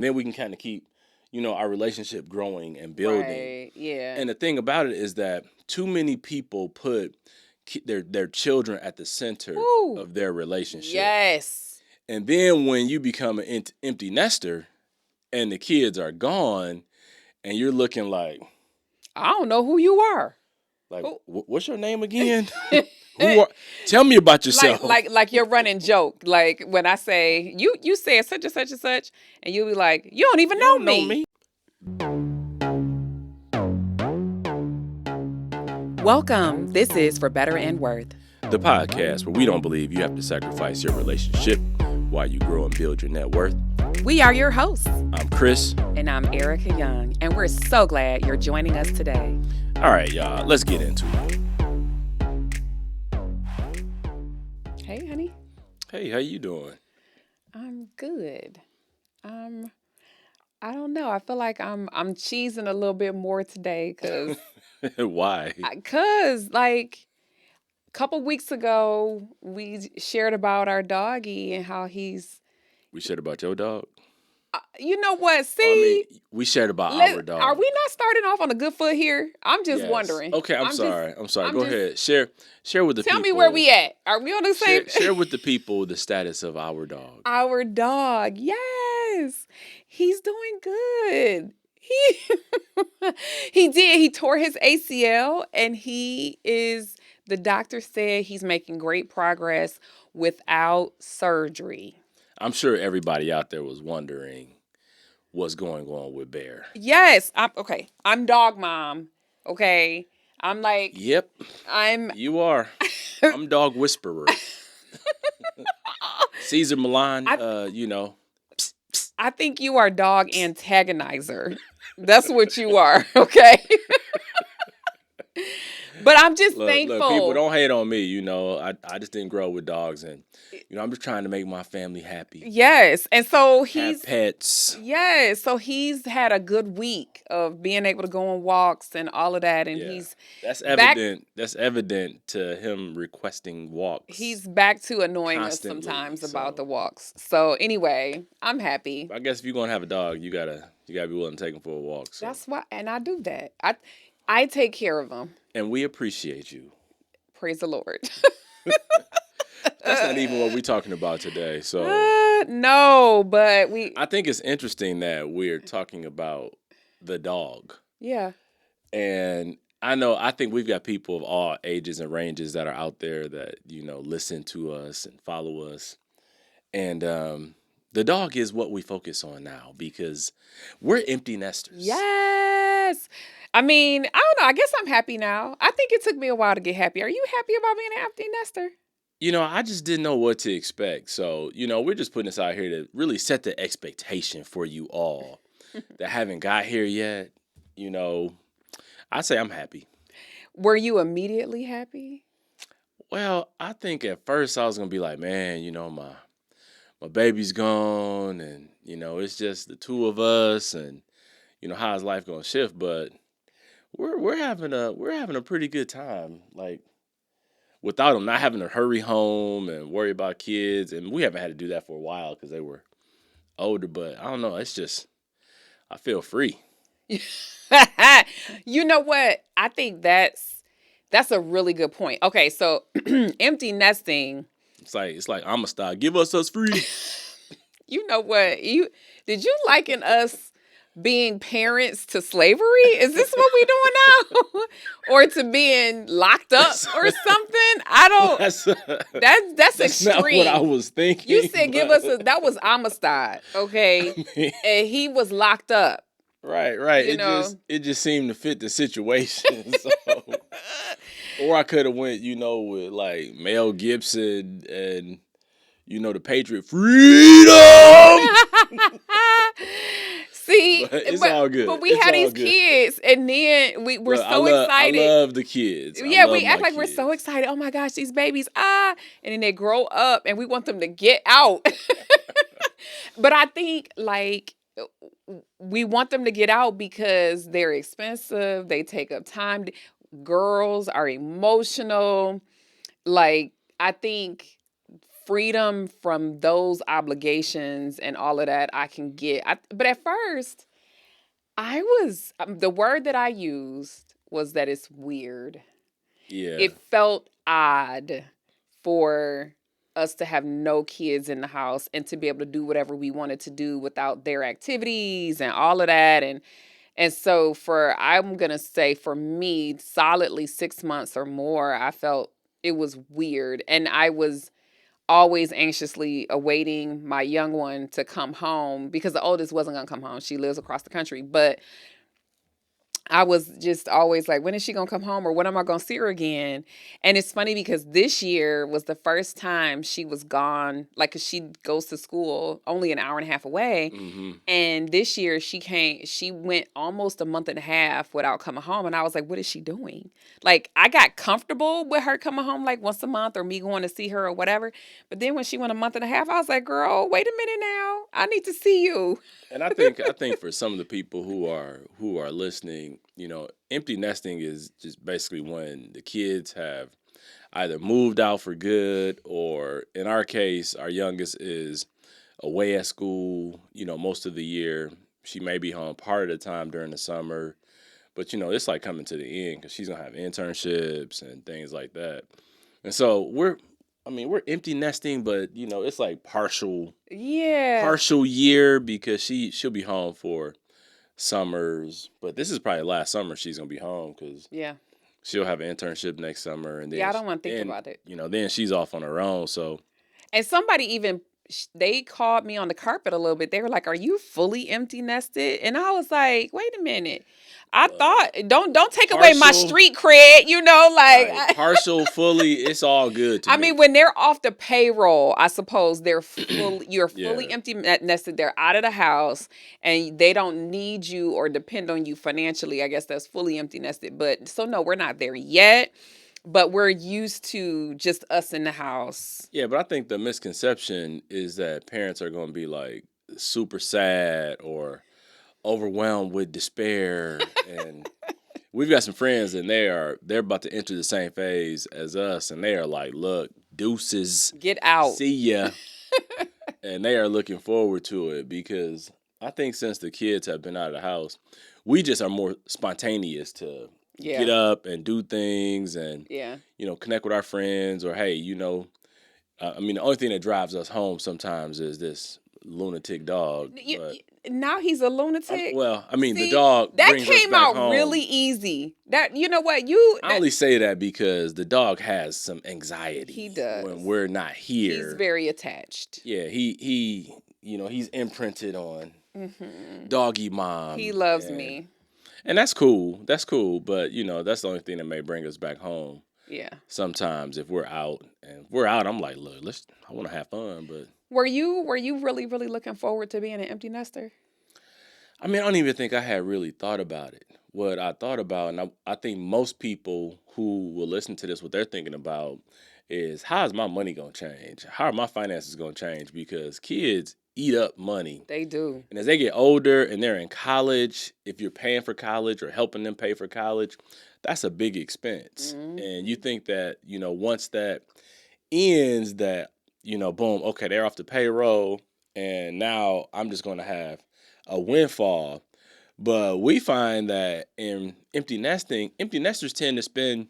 Then we can kind of keep, our relationship growing and building. Right. Yeah. And the thing about it is that too many people put their children at the center Woo. of their relationship. Yes. And then when you become an empty nester and the kids are gone and you're looking like, I don't know who you are. like, what's your name again? Tell me about yourself. Like your running joke. Like when I say you said such and such and such, and you'll be like, you don't even know me. Welcome. This is For Better and Worth, the podcast where we don't believe you have to sacrifice your relationship while you grow and build your net worth. We are your hosts. I'm Chris. And I'm Ericka Young, and we're so glad you're joining us today. All right, y'all, let's get into it. Hey, honey. Hey, how you doing? I'm good. I don't know. I feel like I'm cheesing a little bit more today because Why? Because like a couple weeks ago we shared about our doggy and how he's. We shared about your dog? You know what? See, we shared about our dog. Are we not starting off on a good foot here? I'm just wondering. Okay, I'm sorry. Go ahead. Share with the people. Tell me where we at. Are we on the same? Share with the people the status of our dog. Our dog, yes, he's doing good. He did. He tore his ACL, and the doctor said he's making great progress without surgery. I'm sure everybody out there was wondering what's going on with Bear. Yes. I'm dog mom. Okay. I'm like. Yep. You are. I'm dog whisperer. Caesar Milan, I think you are dog antagonizer. That's what you are. Okay. But I'm just thankful. Look, people don't hate on me. I just didn't grow up with dogs, and I'm just trying to make my family happy. Yes, and so have pets. Yes, so he's had a good week of being able to go on walks and all of that, and that's evident. That's evident to him requesting walks. He's back to annoying us sometimes about the walks. So anyway, I'm happy. I guess if you're gonna have a dog, you gotta be willing to take him for a walk. So. That's why, and I do that. I take care of him. And we appreciate you. Praise the Lord. That's not even what we're talking about today. So no, but I think it's interesting that we're talking about the dog. Yeah. And I think we've got people of all ages and ranges that are out there that, listen to us and follow us. And the dog is what we focus on now because we're empty nesters. Yes. I mean, I don't know. I guess I'm happy now. I think it took me a while to get happy. Are you happy about being an empty nester? I just didn't know what to expect. So, we're just putting this out here to really set the expectation for you all that haven't got here yet. I say I'm happy. Were you immediately happy? Well, I think at first I was going to be like, man, my baby's gone and, it's just the two of us and, how's life going to shift? But we're having a pretty good time, like without them, not having to hurry home and worry about kids, and we haven't had to do that for a while because they were older. But I don't know, it's just I feel free. You know what? I think that's a really good point. Okay, so empty nesting. It's like Amistad. Give us free. You know what? Did you liken us being parents to slavery? Is this what we doing now? Or to being locked up or something? I don't. That's extreme. Not what I was thinking. You said give us that was Amistad, okay? And he was locked up. Right. It just seemed to fit the situation. So. Or I could have went, with like Mel Gibson and the Patriot freedom. See, but it's all good. But we had these kids, and then we're so excited. I love the kids. Yeah, we act like we're so excited. Oh my gosh, these babies! And then they grow up, and we want them to get out. But I think we want them to get out because they're expensive. They take up time. Girls are emotional. I think freedom from those obligations and all of that I can get. But at first, I was the word that I used was that it's weird. Yeah. It felt odd for us to have no kids in the house and to be able to do whatever we wanted to do without their activities and all of that. And so I'm going to say for me, solidly 6 months or more, I felt it was weird. And I was always anxiously awaiting my young one to come home because the oldest wasn't going to come home. She lives across the country. But I was just always like, when is she going to come home or when am I going to see her again? And it's funny because this year was the first time she was gone. Like, 'cause she goes to school only an hour and a half away. Mm-hmm. And this year she went almost a month and a half without coming home. And I was like, what is she doing? Like, I got comfortable with her coming home like once a month or me going to see her or whatever. But then when she went a month and a half, I was like, girl, wait a minute now. I need to see you. And I think for some of the people who are listening, empty nesting is just basically when the kids have either moved out for good, or in our case, our youngest is away at school, most of the year. She may be home part of the time during the summer, but it's like coming to the end because she's gonna have internships and things like that. And so we're empty nesting, but it's like partial Yeah. year because she'll be home for summers, but this is probably last summer she's gonna be home because Yeah. she'll have an internship next summer, and then Yeah, I don't want to think about it. then she's off on her own. So And somebody even they called me on the carpet a little bit. They were like, "Are you fully empty nested?" And I was like, "Wait a minute. I thought don't take away my partial, street cred, like right, partial, fully, it's all good to I me. mean, when they're off the payroll, I suppose you're fully Yeah. empty nested. They're out of the house and they don't need you or depend on you financially. I guess that's fully empty nested. But so no, we're not there yet. But we're used to just us in the house. Yeah, but I think the misconception is that parents are going to be like super sad or overwhelmed with despair. And we've got some friends, and they're about to enter the same phase as us, and they are like, "Look, deuces, Get out. see ya," and they are looking forward to it because I think since the kids have been out of the house, we just are more spontaneous to Yeah. get up and do things and Yeah. connect with our friends, or hey, the only thing that drives us home sometimes is this lunatic dog. But Now he's a lunatic. the See, dog that brings us came back out home. really easy. That you know what I only say that because the dog has some anxiety. He does. When we're not here. He's very attached. Yeah, he's imprinted on doggy mom. He loves me. And that's cool. That's cool. But that's the only thing that may bring us back home. Yeah. Sometimes if we're out, I'm like, look, I want to have fun. But were you really, really looking forward to being an empty nester? I don't even think I had really thought about it. What I thought about, and I think most people who will listen to this, what they're thinking about is, how is my money going to change? How are my finances going to change? Because kids eat up money. They do. And as they get older and they're in college, if you're paying for college or helping them pay for college, that's a big expense. Mm-hmm. And you think that, once that ends, that, boom, okay, they're off the payroll and now I'm just going to have a windfall. But we find that in empty nesters tend to spend,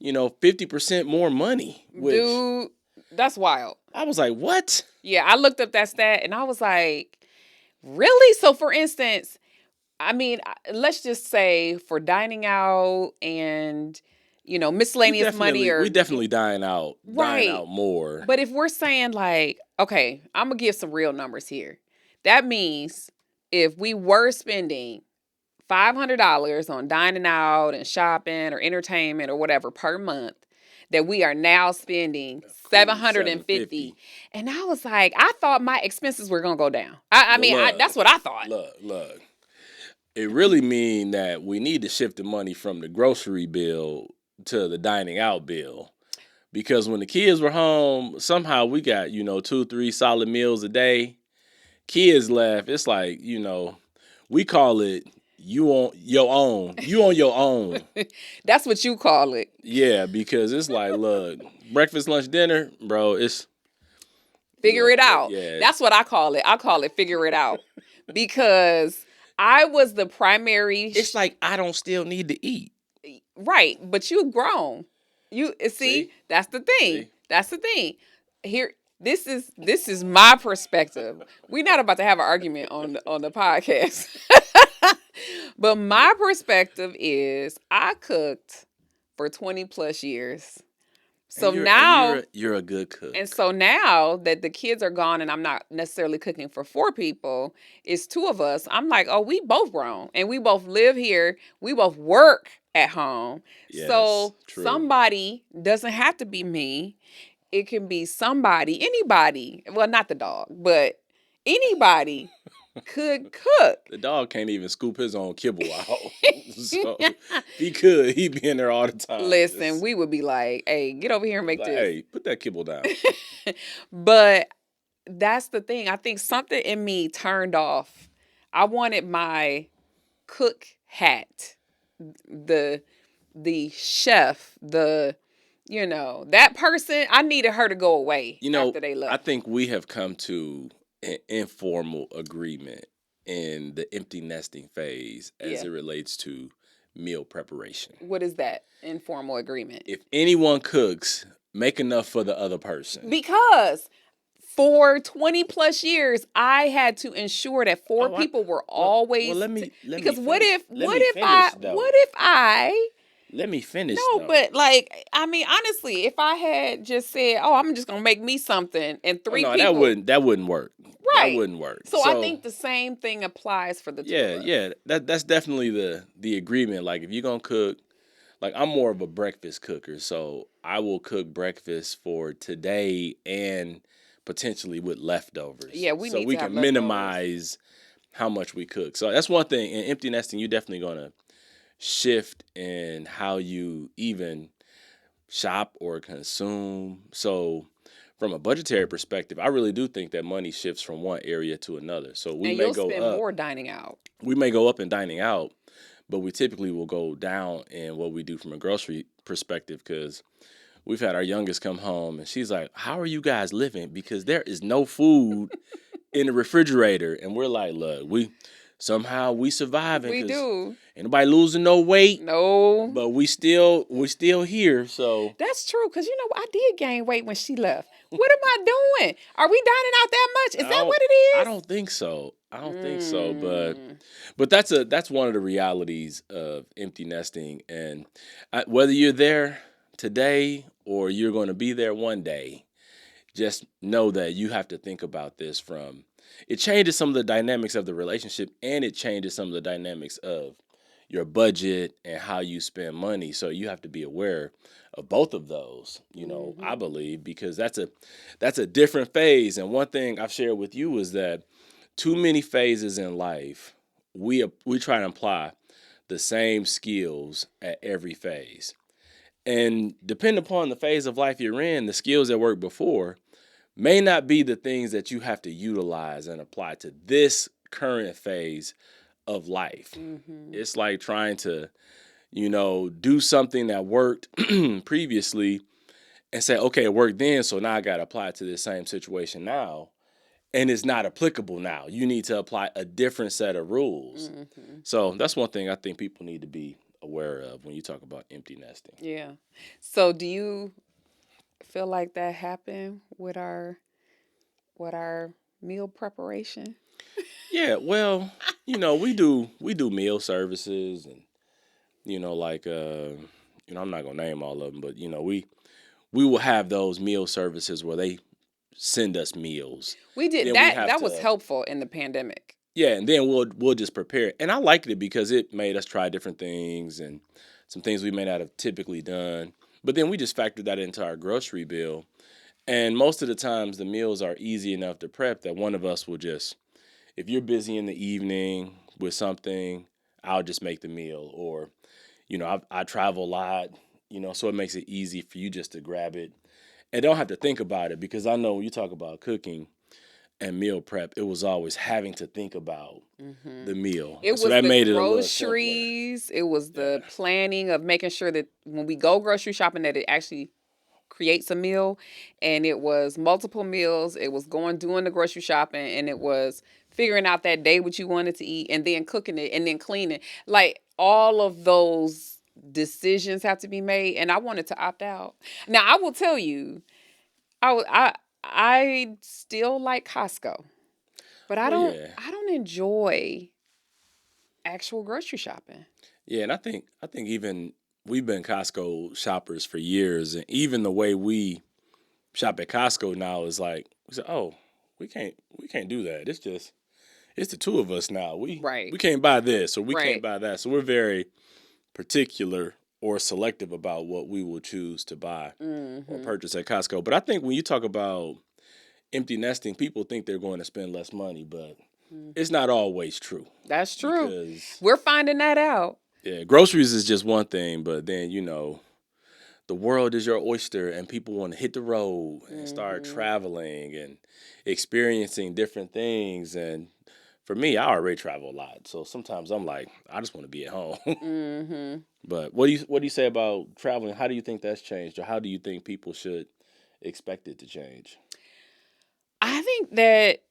50% more money. Dude, that's wild. I was like, what? Yeah, I looked up that stat and I was like, really? So for instance, let's just say for dining out and, miscellaneous money we definitely dine out more. But if we're saying like, okay, I'm going to give some real numbers here. That means if we were spending $500 on dining out and shopping or entertainment or whatever per month, that we are now spending $750. And I was like, I thought my expenses were going to go down. That's what I thought. Look. It really mean that we need to shift the money from the grocery bill to the dining out bill. Because when the kids were home, somehow we got, 2-3 solid meals a day. Kids left. It's like, we call it you on your own. You on your own. That's what you call it. Yeah, because it's like, look, breakfast, lunch, dinner, bro, it's Figure it out. Yeah. That's what I call it. I call it figure it out. Because I was the primary. It's like I don't still need to eat. Right, but you've grown. You see, that's the thing. See? That's the thing. Here, this is my perspective. We're not about to have an argument on the podcast. But my perspective is I cooked for 20 plus years. So now you're a good cook. and so now that the kids are gone and I'm not necessarily cooking for 4 people, it's 2 of us. I'm like, oh, we both grown and we both live here. We both work at home. Yes, so true. somebody doesn't have to be me. It can be somebody, anybody. Well, not the dog, but anybody could cook. The dog can't even scoop his own kibble out. So if he could, he'd be in there all the time. Listen, we would be like, hey, get over here and make like, this. Hey, put that kibble down. But that's the thing. I think something in me turned off. I wanted my cook hat, the chef, that person. I needed her to go away after they left. I think we have come to an informal agreement in the empty nesting phase as it relates to meal preparation. What is that informal agreement? If anyone cooks, make enough for the other person. Because for 20 plus years, I had to ensure that 4 people were always. Well, let me because finish. what if Let me finish. No, though. but honestly, if I had just said, "Oh, I'm just gonna make me something," and 3 people, that wouldn't work. Right. That wouldn't work. So I think the same thing applies for the two of us. Yeah. That's definitely the agreement. Like if you're gonna cook, like I'm more of a breakfast cooker, so I will cook breakfast for today and potentially with leftovers. Yeah, we can minimize how much we cook. So that's one thing. In empty nesting, you're definitely gonna shift in how you even shop or consume. So from a budgetary perspective, I really do think that money shifts from one area to another. So you'll spend more dining out. We may go up in dining out, but we typically will go down in what we do from a grocery perspective because we've had our youngest come home and she's like, how are you guys living? Because there is no food in the refrigerator. And we're like, look, we surviving. We do. Ain't nobody losing no weight. No. But we still here. So that's true. Because I did gain weight when she left. What am I doing? Are we dining out that much? Is that what it is? I don't think so. But that's one of the realities of empty nesting. And whether you're there today or you're going to be there one day, just know that you have to think about this it changes some of the dynamics of the relationship and it changes some of the dynamics of your budget and how you spend money. So you have to be aware of both of those, I believe, because that's a different phase. And one thing I've shared with you is that too many phases in life, we try to apply the same skills at every phase. And depending upon the phase of life you're in, the skills that worked before may not be the things that you have to utilize and apply to this current phase of life. Mm-hmm. It's like trying to, do something that worked previously and say, okay, it worked then, so now I got to apply it to this same situation now. And it's not applicable now. You need to apply a different set of rules. Mm-hmm. So that's one thing I think people need to be aware of when you talk about empty nesting. Yeah. So do you feel like that happened with our meal preparation? Yeah, well, we do meal services and I'm not gonna name all of them, but we will have those meal services where they send us meals. We did that. That was helpful in the pandemic. Yeah, and then we'll just prepare it. And I liked it because it made us try different things and some things we may not have typically done. But then we just factored that into our grocery bill. And most of the times the meals are easy enough to prep that one of us will just, if you're busy in the evening with something, I'll just make the meal. Or, I travel a lot, so it makes it easy for you just to grab it. And don't have to think about it because I know when you talk about cooking and meal prep, it was always having to think about the meal. It was that the made groceries. It was the planning of making sure that when we go grocery shopping that it actually creates a meal, and it was multiple meals. It was doing the grocery shopping, and it was figuring out that day what you wanted to eat, and then cooking it, and then cleaning. Like all of those decisions have to be made, and I wanted to opt out. Now I will tell you, I still like Costco, but Well, yeah, I don't enjoy actual grocery shopping. yeah, and I think even we've been Costco shoppers for years, and even the way we shop at Costco now is like we say, oh, we can't do that. It's the two of us now. We Right. can't buy this or we can't Right. buy that. So we're very particular or selective about what we will choose to buy or Mm-hmm. purchase at Costco. But I think when you talk about empty nesting, people think they're going to spend less money, but it's not always true That's true. because We're finding that out. yeah, groceries is just one thing, but then the world is your oyster and people want to hit the road and start Mm-hmm. traveling and experiencing different things. And for me, I already travel a lot, so sometimes I'm like, I just want to be at home. Mm-hmm. But what do you say about traveling? How do you think that's changed, or how do you think people should expect it to change? I think that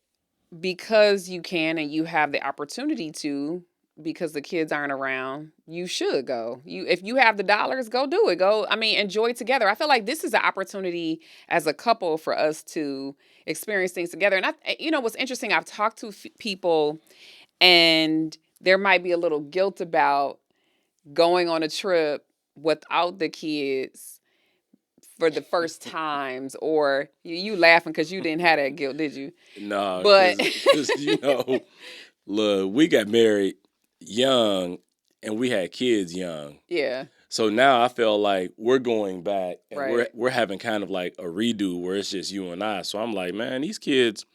because you can and you have the opportunity to, because the kids aren't around, you should go. If you have the dollars, go do it. Go, I mean, enjoy together. I feel like this is an opportunity as a couple for us to experience things together. And what's interesting, I've talked to people, and there might be a little guilt about going on a trip without the kids for the first times, or you laughing because you didn't have that guilt, did you? No, But because look, we got married young, and we had kids young. yeah, So now I feel like we're going back, and we're right. we're having kind of like a redo where it's just you and I. So I'm like, man, these kids,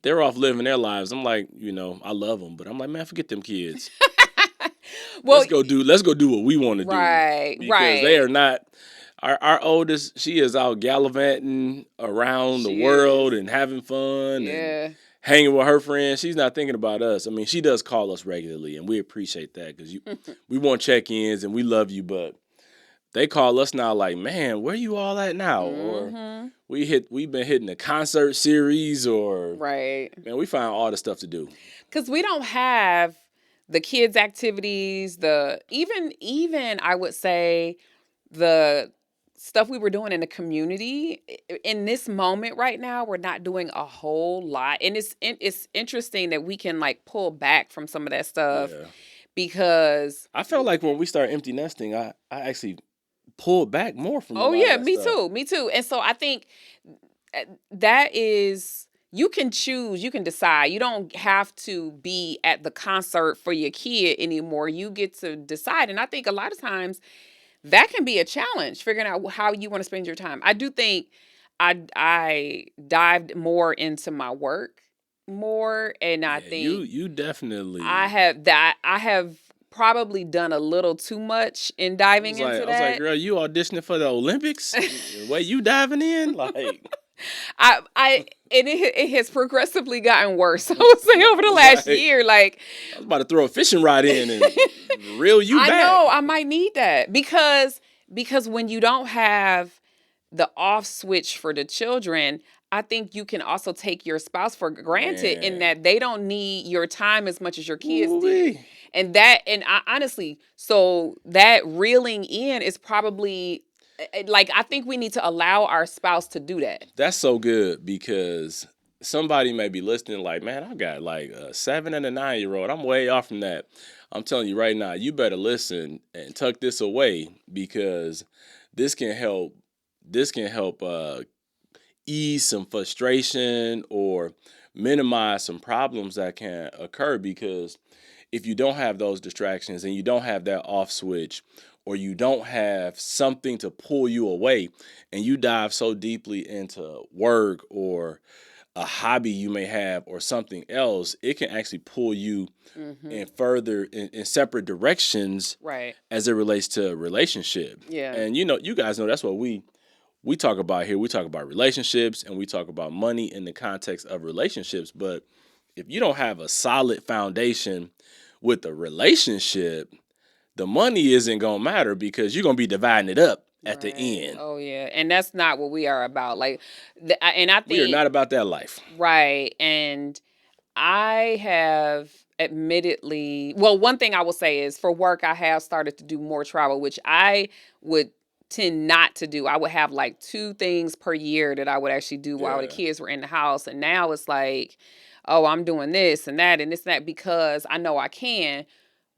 they're off living their lives. I'm like, I love them, but I'm like, man, forget them kids. Well, Let's go do what we want to do right, because they right. are not. Our oldest, she is out gallivanting around the She world is. and having fun and Yeah. hanging with her friends. She's not thinking about us. I mean, she does call us regularly, and we appreciate that because we want check-ins and we love you. But they call us now, like, man, where you all at now? Or Mm-hmm. we've been hitting the concert series, or Right. man, we find all the stuff to do. Because we don't have the kids' activities, the even I would say the stuff we were doing in the community. In this moment right now, we're not doing a whole lot, and it's interesting that we can like pull back from some of that stuff Yeah, because I felt like when we started empty nesting, I actually pulled back more from a oh lot of yeah, that stuff. me too. And so I think that is, you can choose, you can decide. You don't have to be at the concert for your kid anymore. You get to decide. And I think a lot of times that can be a challenge, figuring out how you want to spend your time. I do think I dived more into my work more, and I Yeah, you think you I definitely. have that I have probably done a little too much in I diving was like, into I was like, that. girl, you auditioning for the Olympics? The way you diving in, like, I and it has progressively gotten worse. I would say over the last like year, like I was about to throw a fishing rod in and reel you I back. know I might need that because when you don't have the off switch for the children, I think you can also take your spouse for granted in Man, that they don't need your time as much as your kids did. ooh-wee. And I honestly, so that reeling in is probably like I think we need to allow our spouse to do that. That's so good because somebody may be listening like, man, I got like a 7 and a 9-year-old. I'm way off from that. I'm telling you right now, you better listen and tuck this away because this can help. This can help ease some frustration or minimize some problems that can occur because if you don't have those distractions and you don't have that off switch or you don't have something to pull you away and you dive so deeply into work or a hobby you may have or something else, it can actually pull you Hmm. in further in separate directions Right. as it relates to relationship. Yeah. And you guys know that's what we talk about here. We talk about relationships and we talk about money in the context of relationships. But if you don't have a solid foundation with the relationship, the money isn't gonna matter because you're gonna be dividing it up at the Right. end. Oh yeah, and that's not what we are about. Like, and I We are think not about that life. right, and I have admittedly, well, one thing I will say is for work, I have started to do more travel, which I would tend not to do. I would have like 2 things per year that I would actually do while the Yeah. kids were in the house. And now it's like, oh, I'm doing this and this and that because I know I can.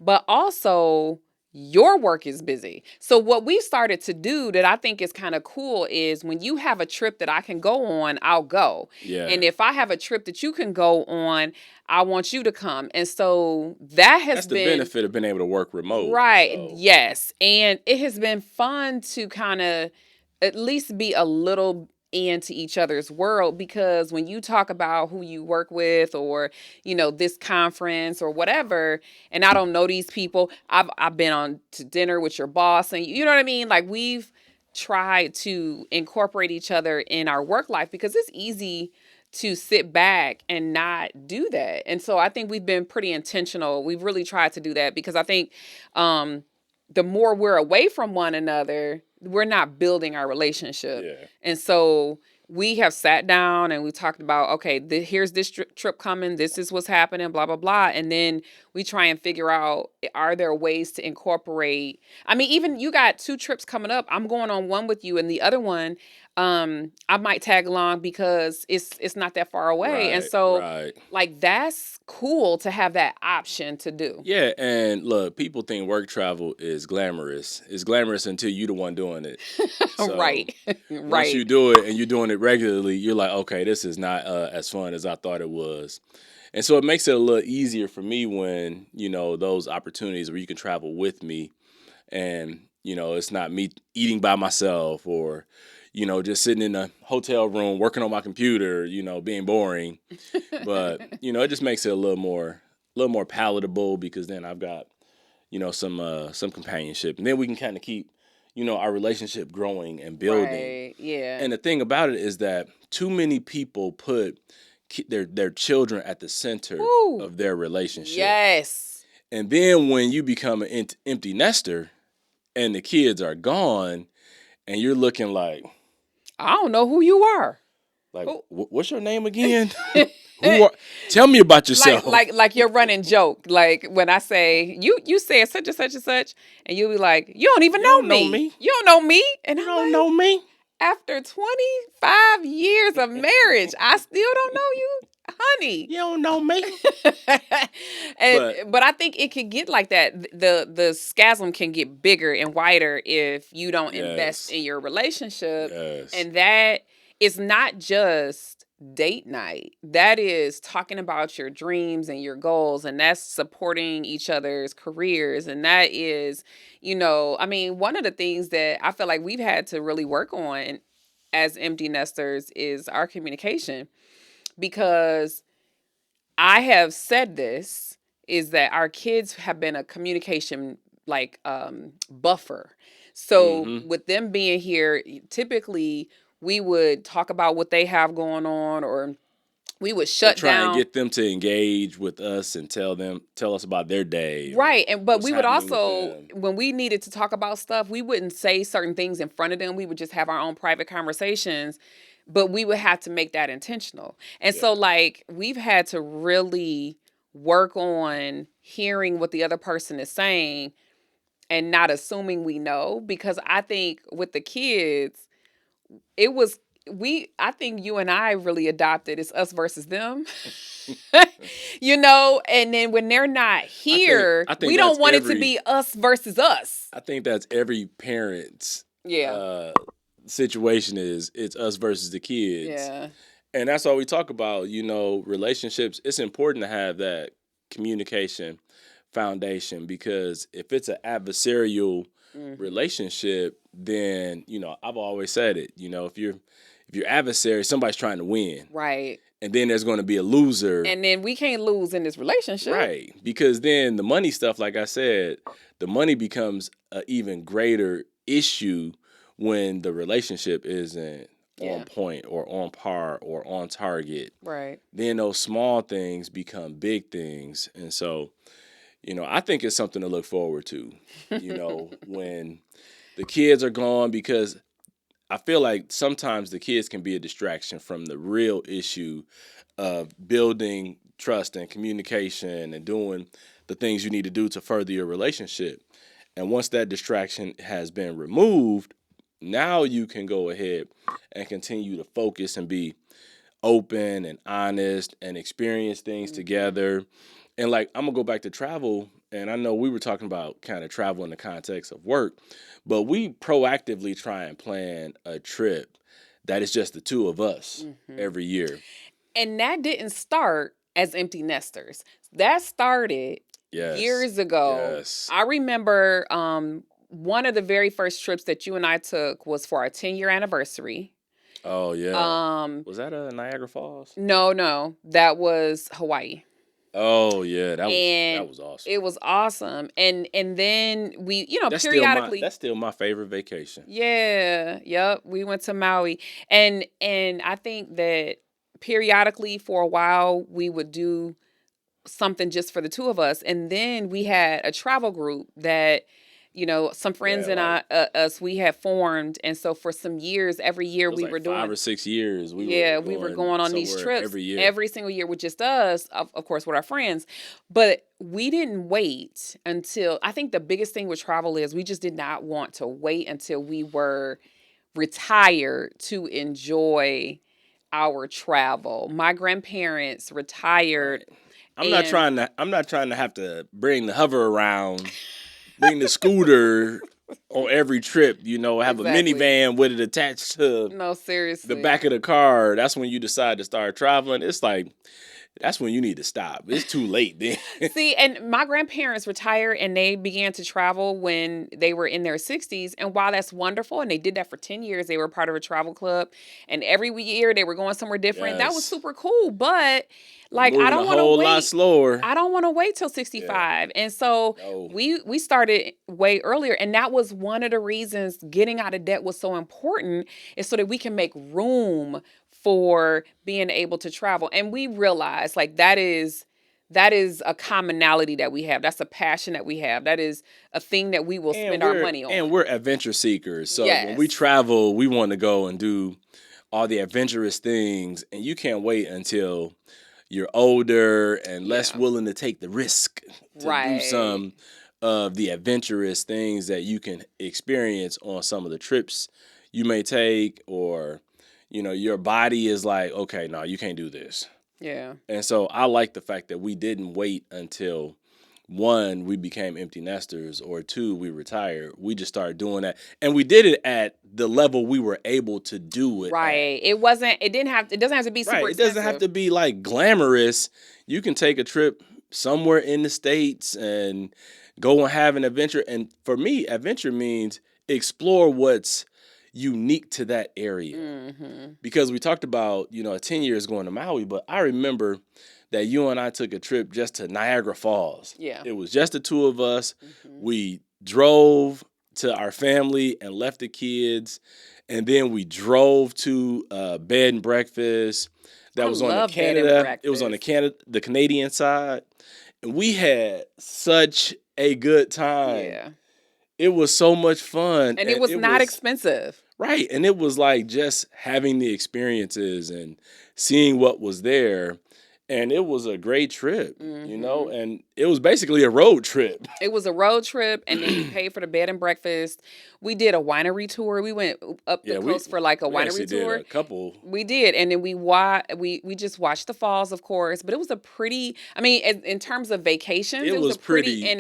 But also, your work is busy. So what we started to do that I think is kind of cool is when you have a trip that I can go on, I'll go. Yeah. And if I have a trip that you can go on, I want you to come. And so that has That's the been benefit of being able to work remote. right. So Yes. And it has been fun to kind of at least be a little into each other's world because when you talk about who you work with or this conference or whatever, and I don't know these people, I've been on to dinner with your boss, and you know what I mean, like we've tried to incorporate each other in our work life because it's easy to sit back and not do that. And so I think we've been pretty intentional. We've really tried to do that because I think um the more we're away from one another, we're not building our relationship. yeah. And so we have sat down and we talked about, okay, here's this trip coming. This is what's happening, blah, blah, blah. And then we try and figure out, are there ways to incorporate? I mean, even you got 2 trips coming up. I'm going on one with you and the other one, I might tag along because it's not that far away. And Right. so Right. like that's cool to have that option to do. Yeah, and look, people think work travel is glamorous. It's glamorous until you the one doing it. So Right. once Right. you do it and you're doing it regularly, you're like, okay, this is not as fun as I thought it was. And so it makes it a little easier for me when, those opportunities where you can travel with me and, it's not me eating by myself or, just sitting in a hotel room working on my computer, being boring. But, it just makes it a little more palatable because then I've got, some companionship. And then we can kind of keep, our relationship growing and building. Right. Yeah. And the thing about it is that too many people put their children at the center Woo. of their relationship. Yes. And then when you become an empty nester and the kids are gone and you're looking like I don't know who you are. what's your name again? Who are, tell me about yourself. Like your running joke. Like when I say you said such and such and such, and you'll be like, you don't even You know don't know me. me. You don't know me. And You I'm don't like, know me. after 25 years of marriage, I still don't know you, honey. You don't know me. But I think it could get like that. The schism can get bigger and wider if you don't invest Yes. in your relationship. Yes. And that is not just date night. That is talking about your dreams and your goals, and that's supporting each other's careers. And that is, I mean, one of the things that I feel like we've had to really work on as empty nesters is our communication, because I have said this is that our kids have been a communication like buffer. So Mm-hmm. with them being here, typically we would talk about what they have going on, or we would Or shut try and down. get them to engage with us and tell us about their day. Or Right. But what's we would happening with also, them. when we needed to talk about stuff, we wouldn't say certain things in front of them. We would just have our own private conversations, but we would have to make that intentional. And so, Yeah. like, we've had to really work on hearing what the other person is saying and not assuming we know. Because I think with the kids, it was, I think you and I really adopted it's us versus them. And then when they're not here, I think we don't that's want it to be us versus us. I think that's every parent's Yeah. situation is it's us versus the kids. Yeah. And that's why we talk about, relationships. It's important to have that communication foundation because if it's an adversarial relationship, then, I've always said it, if you're adversary, somebody's trying to win. Right. And then there's going to be a loser. And then we can't lose in this relationship. Right. Because then the money stuff, like I said, the money becomes an even greater issue when the relationship isn't on point or on par or on target. Right. Then those small things become big things. And so, I think it's something to look forward to, when The kids are gone because I feel like sometimes the kids can be a distraction from the real issue of building trust and communication and doing the things you need to do to further your relationship. And once that distraction has been removed, now you can go ahead and continue to focus and be open and honest and experience things Mhm. together. And like, I'm gonna go back to travel. And I know we were talking about kind of travel in the context of work, but we proactively try and plan a trip that is just the two of us Mhm. every year. And that didn't start as empty nesters. That started Yes. years ago. Yes. I remember one of the very first trips that you and I took was for our 10-year anniversary. Oh yeah. Um, Was that Niagara Falls? no, that was Hawaii. Oh yeah, that And was awesome. it was awesome. And then we, periodically. That's still my favorite vacation. Yeah, yep. We went to Maui. And I think that periodically for a while we would do something just for the two of us. And then we had a travel group that, some friends Yeah, and like us, we had formed. And so for some years, every year it was we like were five doing, or 6 years we were yeah, we were going going on these somewhere trips every year. every single year with just us, of course, with our friends. But we didn't wait until, I think the biggest thing with travel is we just did not want to wait until we were retired to enjoy our travel. My grandparents retired Right. I'm not and trying to have to bring the hover around, bring the scooter on every trip, have a exactly. minivan with it attached to No, the seriously. back of the car. That's when you decide to start traveling. It's like that's when you need to stop. It's too late then. See, and my grandparents retired and they began to travel when they were in their 60s. And while that's wonderful, and they did that for 10 years, they were part of a travel club. And every year they were going somewhere different. That was Yes. super cool. But We're like, I moving a don't want to whole lot wait. slower. I don't want to wait till Yeah. 65. And so No. we started way earlier. And that was one of the reasons getting out of debt was so important, is so that we can make room for being able to travel. And we realized like that is a commonality that we have. That's a passion that we have. That is a thing that we will And spend our we're money and on. we're adventure seekers. So when we Yes. travel, we want to go and do all the adventurous things, and you can't wait until you're older and less Yeah. willing to take the risk to do Right. some of the adventurous things that you can experience on some of the trips you may take, or your body is like, okay, no, you can't do this. Yeah. And so I like the fact that we didn't wait until one, we became empty nesters, or two, we retired. We just started doing that. And we did it at the level we were able to do it at. Right. It doesn't have to be Right. super It doesn't have expensive. to be like glamorous. You can take a trip somewhere in the States and go and have an adventure. And for me, adventure means explore what's unique to that area. Mhm. Because we talked about, 10 years going to Maui, but I remember that you and I took a trip just to Niagara Falls. Yeah. It was just the two of us. Mhm. We drove to our family and left the kids, and then we drove to bed and breakfast that I was on the love bed and Canada. It was on breakfast. the Canadian side, and we had such a good time. Yeah. It was so much fun, And it and was it not was expensive. right. And it was like just having the experiences and seeing what was there. And it was a great trip, Mhm. and it was basically a road trip. It was a road trip, and then you paid for the bed and breakfast. We did a winery tour. We went up the Yeah, we coast for like a we actually winery did tour. a couple. We did, and then we just watched the falls, of course. But it was a pretty. I mean, in terms of vacations, It it was was a pretty pretty, yeah, it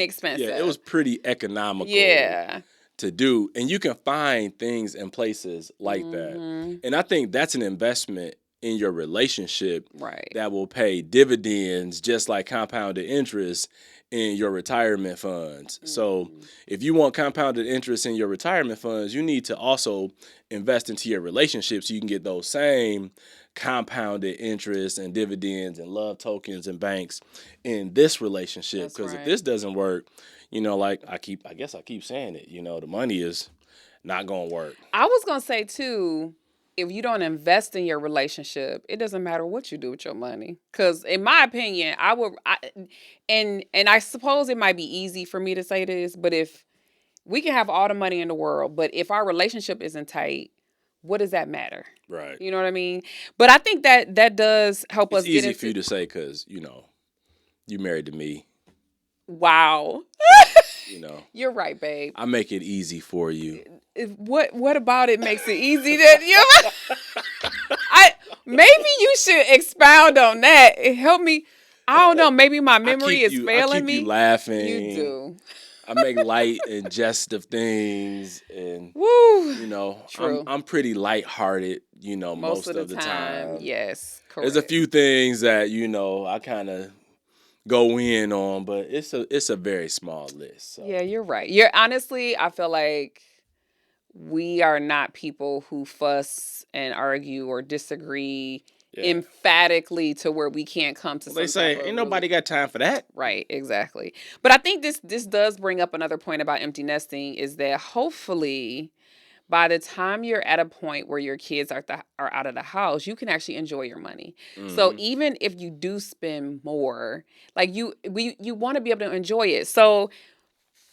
was inexpensive. pretty economical Yeah. to do. And you can find things and places like that. Mhm. And I think that's an investment in your relationship Right. that will pay dividends just like compounded interest in your retirement funds. So Mhm. if you want compounded interest in your retirement funds, you need to also invest into your relationship so you can get those same compounded interest and dividends and love tokens and banks in this relationship. That's Because if right. this doesn't work, like I guess I keep saying it, the money is not gonna work. I was gonna say too, if you don't invest in your relationship, it doesn't matter what you do with your money. Because in my opinion, and I suppose it might be easy for me to say this, but We can have all the money in the world, but if our relationship isn't tight, what does that matter? Right. You know what I mean? But I think that does help It's us get easy for into. you to say because you married to me. Wow. You know, You're right, babe. I make it easy for you. What about it makes it easy that you I maybe you should expound on that. It helped me. I don't know, maybe my memory is I failing keep you me. You laughing. do. I make light and jest of things, and Woo. I'm True. I'm pretty lighthearted. Most Most of the of the time, time. yes, There's a correct. few things that I kind of go in on, but it's a very small list. So Yeah, you're right. You're honestly, I feel like we are not people who fuss and argue or disagree yeah. emphatically to where we can't come to Well, they some type say of ain't really nobody got time for that. right, exactly. But I think this does bring up another point about empty nesting is that hopefully by the time you're at a point where your kids are out of the house, you can actually enjoy your money. So Hmm. even if you do spend more, like you want to be able to enjoy it. So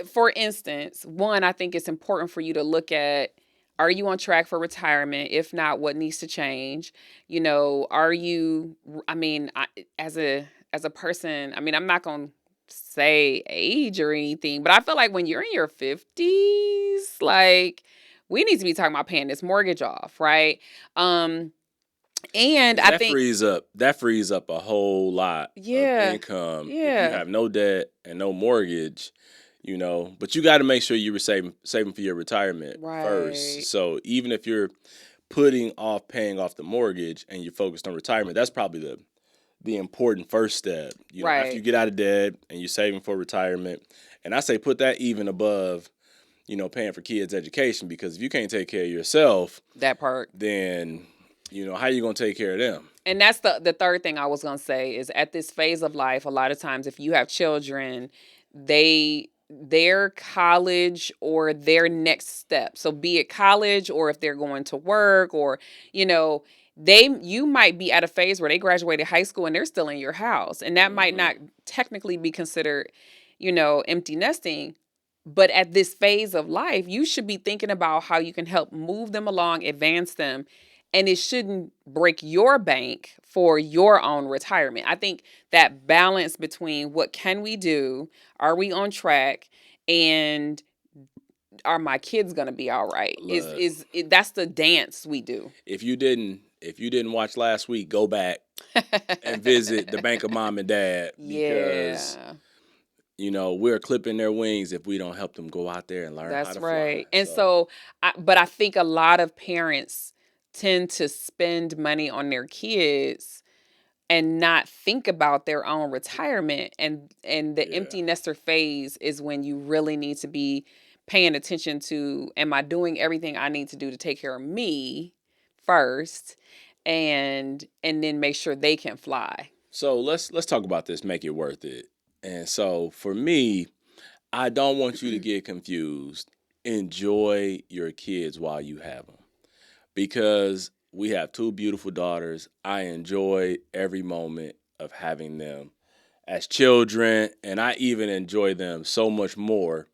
for instance, one, I think it's important for you to look at, are you on track for retirement? If not, what needs to change? Are you, I mean, as a person, I mean, I'm not going to say age or anything, but I feel like when you're in your 50s, like we need to be talking about paying this mortgage off, right? Um and Because I think that frees up a whole lot of yeah. income if you Yeah. have no debt and no mortgage. But you got to make sure you were saving for your retirement first. Right. So even if you're putting off paying off the mortgage and you're focused on retirement, that's probably the important first step. After you Right. get out of debt and you're saving for retirement, and I say put that even above, paying for kids' education, because if you can't take care of yourself, That part. then how you gonna take care of them? And that's the third thing I was going to say is at this phase of life, a lot of times if you have children, their college or their next step. So be it college or if they're going to work or you know, you might be at a phase where they graduated high school and they're still in your house. And that might Hmm. not technically be considered, empty nesting. But at this phase of life, you should be thinking about how you can help move them along, advance them, and it shouldn't break your bank for your own retirement. I think that balance between what can we do, are we on track, and are my kids gonna be all right? Look, That's the dance we do. if you didn't watch last week, go back and visit the bank of mom and dad, because Yeah, we're clipping their wings if we don't help them go out there and learn how that's to fly. right. And So so, but I think a lot of parents tend to spend money on their kids and not think about their own retirement, and the yeah. empty nester phase is when you really need to be paying attention to, am I doing everything I need to do to take care of me first, and then make sure they can fly. So let's talk about this. Make it worth it. And so for me, I don't want you to get confused. Enjoy your kids while you have them, because we have two beautiful daughters. I enjoy every moment of having them as children, and I even enjoy them so much more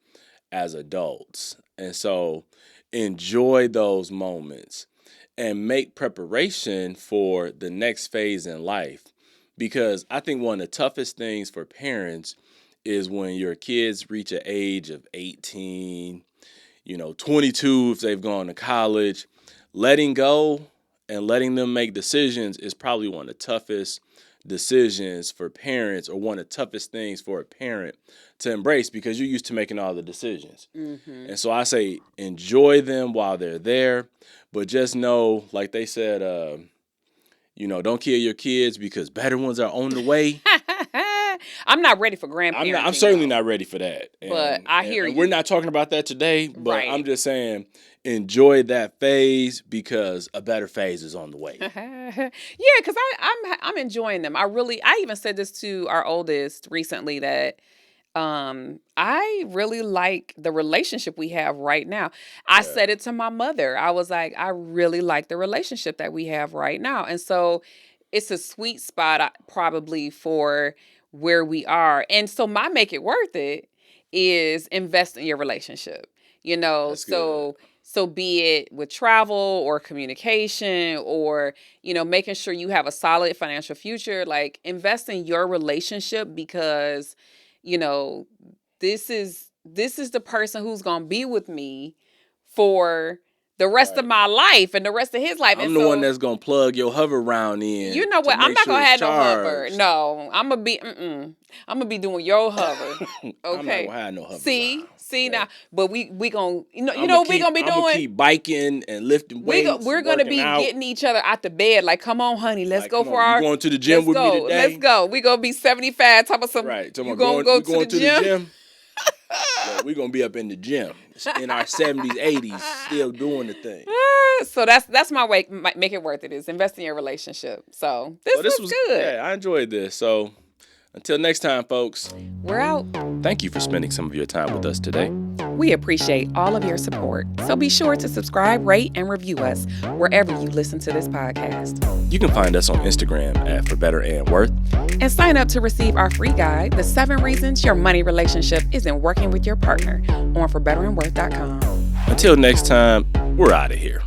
as adults. And so enjoy those moments and make preparation for the next phase in life. Because I think one of the toughest things for parents is when your kids reach an age of 18, 22 if they've gone to college. Letting go and letting them make decisions is probably one of the toughest decisions for parents, or one of the toughest things for a parent to embrace, because you're used to making all the decisions. Mm-hmm. And so I say enjoy them while they're there, but just know, like they said, don't kill your kids because better ones are on the way. I'm not ready for I'm grandparenting certainly though, not ready for that. but And, I and hear and we're you. not talking about that today, but I'm Right. just saying enjoy that phase because a better phase is on the way. Yeah, because I'm enjoying them. I even said this to our oldest recently that I really like the relationship we have right now. I Yeah. said it to my mother. I was like, I really like the relationship that we have right now. And so it's a sweet spot probably for where we are. And so my make it worth it is invest in your relationship. You know, That's good. so be it with travel or communication or, making sure you have a solid financial future, like invest in your relationship because, you know, this is the person who's going to be with me for the rest of Right. my life and the rest of his life. And I'm the one so, that's gonna plug your hover round you in know to what? I'm make not sure gonna it's have no hover. charged. No, I'm gonna be doing your hover. I'm not Okay. gonna have no hover See, round. see Okay. now, but we gonna I'm gonna what we keep. gonna be I'm gonna doing. keep biking and lifting weights We're and gonna working be out. getting each other out the bed. Like, come on, honey, let's Like, go come for on, you our. going to the gym Let's with me go. Let's today? go. We gonna be 75. Talking about some. Right. So You I'm gonna going. go We to the going to the gym? gym. Look, we gonna be up in the gym in our 70s, 80s, still doing the thing. So that's my way. Make it worth it is invest in your relationship. So So this this was was, good. yeah, I enjoyed this. So until next time, folks. We're out. Thank you for spending some of your time with us today. We appreciate all of your support. So be sure to subscribe, rate, and review us wherever you listen to this podcast. You can find us on Instagram at For Better and Worth. And sign up to receive our free guide, The 7 Reasons Your Money Relationship Isn't Working with Your Partner, on forbetterandworth.com. Until next time, we're out of here.